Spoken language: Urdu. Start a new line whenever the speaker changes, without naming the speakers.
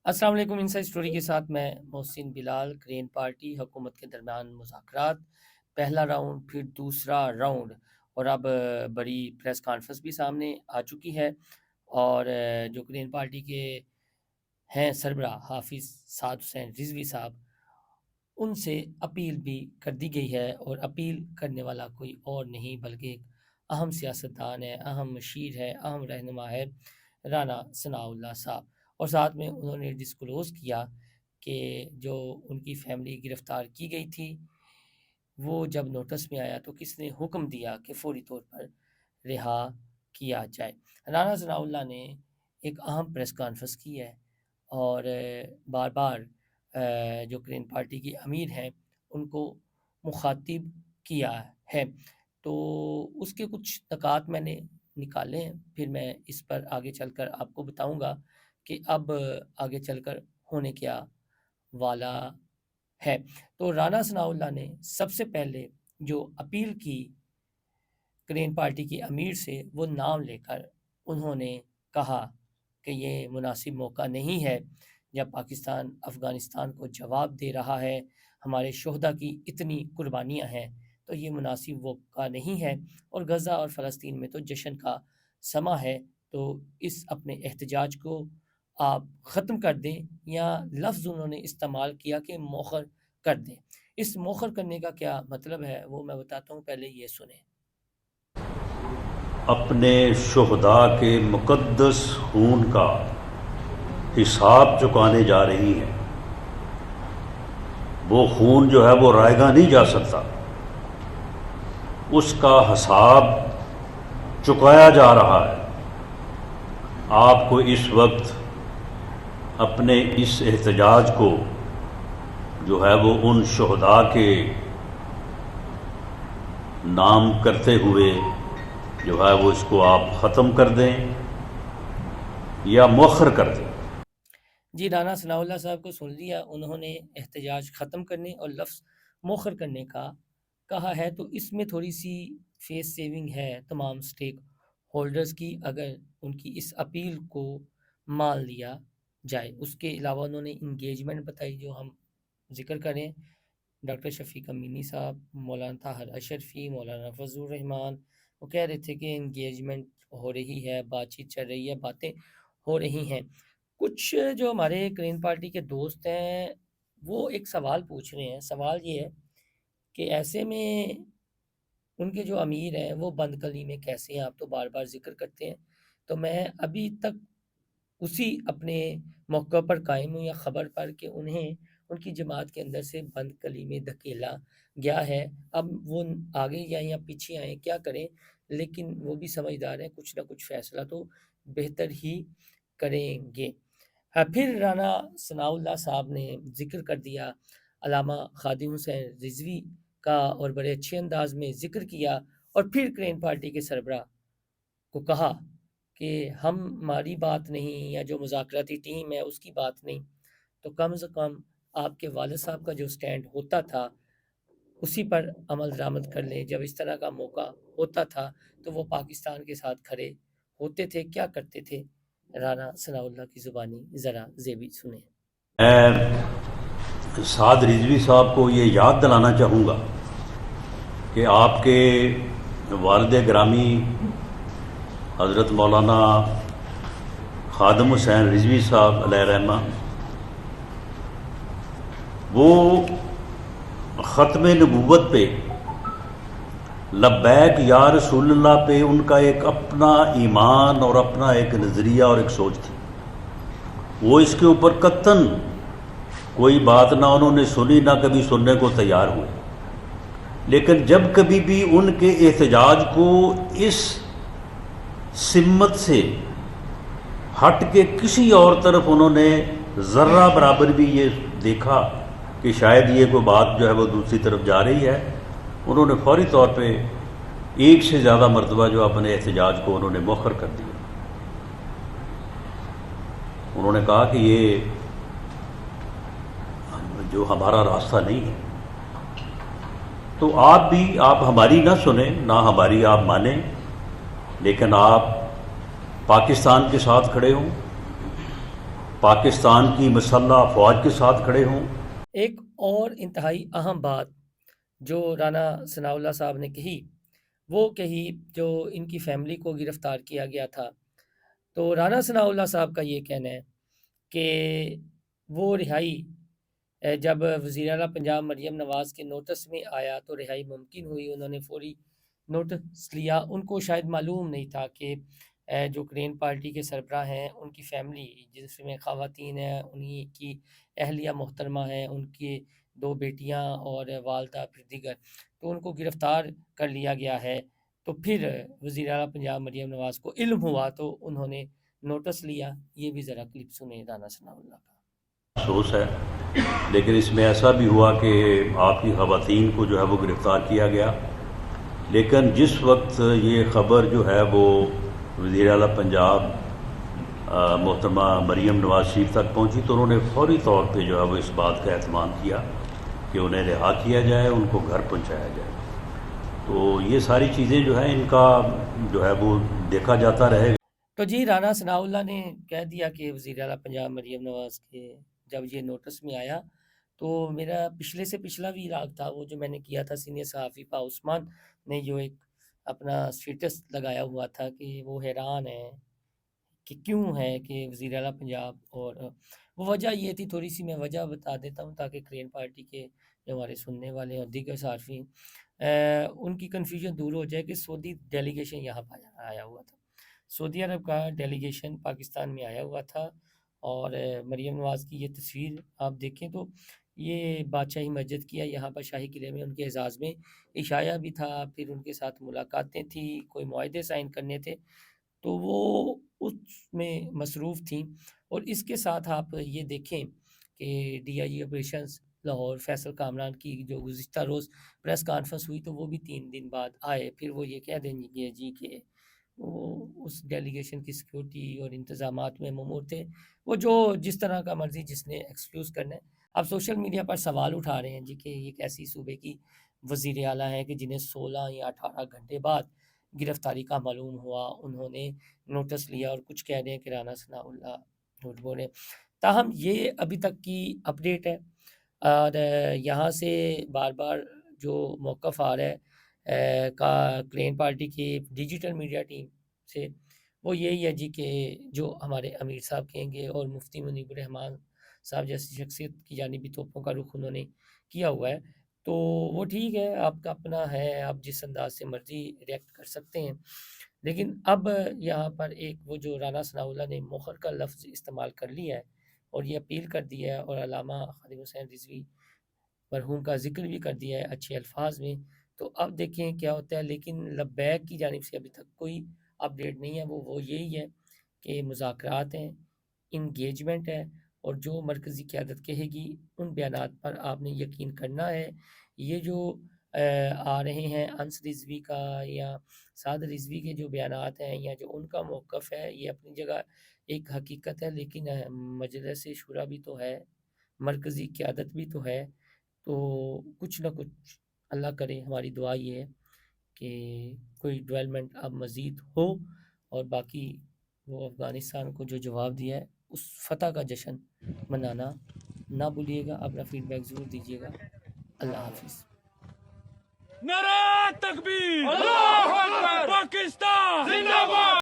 السلام علیکم۔ انسائیڈ اسٹوری کے ساتھ میں محسن بلال۔ گرین پارٹی حکومت کے درمیان مذاکرات، پہلا راؤنڈ، پھر دوسرا راؤنڈ، اور اب بڑی پریس کانفرنس بھی سامنے آ چکی ہے۔ اور جو گرین پارٹی کے ہیں سربراہ حافظ سعد حسین رضوی صاحب، ان سے اپیل بھی کر دی گئی ہے، اور اپیل کرنے والا کوئی اور نہیں بلکہ ایک اہم سیاستدان ہے، اہم مشیر ہے، اہم رہنما ہے، رانا ثناء اللہ صاحب۔ اور ساتھ میں انہوں نے ڈسکلوز کیا کہ جو ان کی فیملی گرفتار کی گئی تھی، وہ جب نوٹس میں آیا تو کس نے حکم دیا کہ فوری طور پر رہا کیا جائے۔ رانا ثناء اللہ نے ایک اہم پریس کانفرنس کی ہے، اور بار بار جو گرین پارٹی کی امیر ہیں ان کو مخاطب کیا ہے۔ تو اس کے کچھ نکات میں نے نکالے ہیں، پھر میں اس پر آگے چل کر آپ کو بتاؤں گا کہ اب آگے چل کر ہونے کیا والا ہے۔ تو رانا ثناء اللہ نے سب سے پہلے جو اپیل کی گرین پارٹی کی امیر سے، وہ نام لے کر انہوں نے کہا کہ یہ مناسب موقع نہیں ہے جب پاکستان افغانستان کو جواب دے رہا ہے، ہمارے شہداء کی اتنی قربانیاں ہیں، تو یہ مناسب موقع نہیں ہے، اور غزہ اور فلسطین میں تو جشن کا سماں ہے، تو اس اپنے احتجاج کو آپ ختم کر دیں، یا لفظ انہوں نے استعمال کیا کہ مؤخر کر دیں۔ اس مؤخر کرنے کا کیا مطلب ہے وہ میں بتاتا ہوں، پہلے یہ سنیں۔
اپنے شہداء کے مقدس خون کا حساب چکانے جا رہی ہیں۔ وہ خون جو ہے وہ رائے گاہ نہیں جا سکتا، اس کا حساب چکایا جا رہا ہے۔ آپ کو اس وقت اپنے اس احتجاج کو جو ہے وہ ان شہداء کے نام کرتے ہوئے جو ہے وہ اس کو آپ ختم کر دیں یا مؤخر کر دیں۔
جی، رانا ثناء اللہ صاحب کو سن لیا، انہوں نے احتجاج ختم کرنے اور لفظ مؤخر کرنے کا کہا ہے، تو اس میں تھوڑی سی فیس سیونگ ہے تمام سٹیک ہولڈرز کی، اگر ان کی اس اپیل کو مان لیا جائے۔ اس کے علاوہ انہوں نے انگیجمنٹ بتائی جو ہم ذکر کریں، ڈاکٹر شفیق امینی صاحب، مولانا طاہر اشرفی، مولانا فضل الرحمان، وہ کہہ رہے تھے کہ انگیجمنٹ ہو رہی ہے، بات چیت چل رہی ہے، باتیں ہو رہی ہیں۔ کچھ جو ہمارے گرین پارٹی کے دوست ہیں وہ ایک سوال پوچھ رہے ہیں، سوال یہ ہے کہ ایسے میں ان کے جو امیر ہیں وہ بند کلی میں کیسے ہیں؟ آپ تو بار بار ذکر کرتے ہیں، تو میں ابھی تک اسی اپنے موقع پر قائم ہوں یا خبر پر کہ انہیں ان کی جماعت کے اندر سے بند کلی میں دھکیلا گیا ہے۔ اب وہ آگے جائیں یا پیچھے آئیں کیا کریں، لیکن وہ بھی سمجھدار ہیں، کچھ نہ کچھ فیصلہ تو بہتر ہی کریں گے۔ پھر رانا ثناء اللہ صاحب نے ذکر کر دیا علامہ خادم حسین رضوی کا، اور بڑے اچھے انداز میں ذکر کیا، اور پھر گرین پارٹی کے سربراہ کو کہا کہ ہماری بات نہیں، یا جو مذاکراتی ٹیم ہے اس کی بات نہیں، تو کم از کم آپ کے والد صاحب کا جو سٹینڈ ہوتا تھا اسی پر عمل درآمد کر لیں۔ جب اس طرح کا موقع ہوتا تھا تو وہ پاکستان کے ساتھ کھڑے ہوتے تھے، کیا کرتے تھے؟ رانا ثناء اللہ کی زبانی ذرا زیبی سنیں۔
میں سعد رضوی صاحب کو یہ یاد دلانا چاہوں گا کہ آپ کے والد گرامی حضرت مولانا خادم حسین رضوی صاحب علیہ رحمہ، وہ ختم نبوت پہ لبیک یا رسول اللہ پہ ان کا ایک اپنا ایمان اور اپنا ایک نظریہ اور ایک سوچ تھی۔ وہ اس کے اوپر قطعاً کوئی بات نہ انہوں نے سنی، نہ کبھی سننے کو تیار ہوئے، لیکن جب کبھی بھی ان کے احتجاج کو اس سمت سے ہٹ کے کسی اور طرف انہوں نے ذرہ برابر بھی یہ دیکھا کہ شاید یہ کوئی بات جو ہے وہ دوسری طرف جا رہی ہے، انہوں نے فوری طور پہ ایک سے زیادہ مرتبہ جو اپنے احتجاج کو انہوں نے مؤخر کر دیا۔ انہوں نے کہا کہ یہ جو ہمارا راستہ نہیں ہے، تو آپ ہماری نہ سنیں، نہ ہماری آپ مانیں، لیکن آپ پاکستان کے ساتھ کھڑے ہوں، پاکستان کی مسلح افواج کے ساتھ کھڑے ہوں۔
ایک اور انتہائی اہم بات جو رانا ثناء اللہ صاحب نے کہی وہ کہی جو ان کی فیملی کو گرفتار کیا گیا تھا، تو رانا ثناء اللہ صاحب کا یہ کہنا ہے کہ وہ رہائی جب وزیر اعلیٰ پنجاب مریم نواز کے نوٹس میں آیا تو رہائی ممکن ہوئی، انہوں نے فوری نوٹس لیا۔ ان کو شاید معلوم نہیں تھا کہ جو گرین پارٹی کے سربراہ ہیں ان کی فیملی جس میں خواتین ہیں، انہی کی اہلیہ محترمہ ہیں، ان کی 2 بیٹیاں اور والدہ پھر دیگر، تو ان کو گرفتار کر لیا گیا ہے۔ تو پھر وزیر اعلیٰ پنجاب مریم نواز کو علم ہوا تو انہوں نے نوٹس لیا۔ یہ بھی ذرا کلپ سنیں رانا ثناء اللہ کا۔
افسوس ہے، لیکن اس میں ایسا بھی ہوا کہ آپ کی خواتین کو جو ہے وہ گرفتار کیا گیا، لیکن جس وقت یہ خبر جو ہے وہ وزیر اعلیٰ پنجاب محترمہ مریم نواز شریف تک پہنچی تو انہوں نے فوری طور پہ جو ہے وہ اس بات کا اہتمام کیا کہ انہیں رہا کیا جائے، ان کو گھر پہنچایا جائے۔ تو یہ ساری چیزیں جو ہیں ان کا جو ہے وہ دیکھا جاتا رہے گا۔
تو جی رانا ثناء اللہ نے کہہ دیا کہ وزیر اعلیٰ پنجاب مریم نواز کے جب یہ نوٹس میں آیا تو میرا پچھلے سے پچھلا بھی ولاگ تھا وہ جو میں نے کیا تھا، سینئر صحافی پا عثمان نے جو ایک اپنا اسٹیٹس لگایا ہوا تھا کہ وہ حیران ہے کہ کیوں ہے کہ وزیر اعلیٰ پنجاب، اور وہ وجہ یہ تھی، تھوڑی سی میں وجہ بتا دیتا ہوں تاکہ گرین پارٹی کے جو ہمارے سننے والے اور دیگر صارفین ان کی کنفیوژن دور ہو جائے کہ سعودی ڈیلیگیشن یہاں پر آیا ہوا تھا، سعودی عرب کا ڈیلیگیشن پاکستان میں آیا ہوا تھا، اور مریم نواز کی یہ تصویر آپ دیکھیں تو یہ بادشاہی مسجد کی ہے، یہاں پر شاہی قلعے میں ان کے اعزاز میں عشایہ بھی تھا، پھر ان کے ساتھ ملاقاتیں تھیں، کوئی معاہدے سائن کرنے تھے، تو وہ اس میں مصروف تھیں۔ اور اس کے ساتھ آپ یہ دیکھیں کہ D I G operations Lahore Faisal Kamran کی جو گزشتہ روز پریس کانفرنس ہوئی تو وہ بھی 3 دن بعد آئے، پھر وہ یہ کہہ دیں گے جی کہ وہ اس ڈیلیگیشن کی سیکیورٹی اور انتظامات میں ممور تھے، وہ جو جس طرح کا مرضی جس نے ایکسکیوز کرنا ہے۔ اب سوشل میڈیا پر سوال اٹھا رہے ہیں جی کہ یہ ایسی صوبے کی وزیر اعلیٰ ہیں کہ جنہیں 16 یا 18 گھنٹے بعد گرفتاری کا معلوم ہوا، انہوں نے نوٹس لیا، اور کچھ کہہ رہے ہیں کہ رانا ثناء اللہ جھوٹ بول رہے ہیں۔ تاہم یہ ابھی تک کی اپڈیٹ ہے، اور یہاں سے بار بار جو موقف آ رہا ہے کا گرین پارٹی کی ڈیجیٹل میڈیا ٹیم سے وہ یہی ہے جی کہ جو ہمارے امیر صاحب کہیں گے اور مفتی منیب الرحمان صاحب جیسی شخصیت کی جانبی توپوں کا رخ انہوں نے کیا ہوا ہے، تو وہ ٹھیک ہے، آپ کا اپنا ہے، آپ جس انداز سے مرضی ریئیکٹ کر سکتے ہیں، لیکن اب یہاں پر ایک وہ جو رانا ثناء اللہ نے مؤخر کا لفظ استعمال کر لیا ہے اور یہ اپیل کر دی ہے، اور علامہ خادم حسین رضوی مرحوم کا ذکر بھی کر دیا ہے اچھے الفاظ میں، تو اب دیکھیں کیا ہوتا ہے۔ لیکن لبیک کی جانب سے ابھی تک کوئی اپڈیٹ نہیں ہے، وہ یہی ہے کہ مذاکرات ہیں، انگیجمنٹ ہے، اور جو مرکزی قیادت کہے گی ان بیانات پر آپ نے یقین کرنا ہے۔ یہ جو آ رہے ہیں انس رضوی کا یا سعد رضوی کے جو بیانات ہیں یا جو ان کا موقف ہے، یہ اپنی جگہ ایک حقیقت ہے، لیکن مجلس شورا بھی تو ہے، مرکزی قیادت بھی تو ہے، تو کچھ نہ کچھ اللہ کرے، ہماری دعا یہ ہے کہ کوئی ڈیولپمنٹ اب مزید ہو، اور باقی وہ افغانستان کو جو جواب دیا ہے اس فتح کا جشن منانا نہ بھولیے گا، اپنا فیڈ بیک ضرور دیجیے گا۔ اللہ حافظ۔
نعرہ تکبیر، اللہ اکبر، پاکستان زندہ باد۔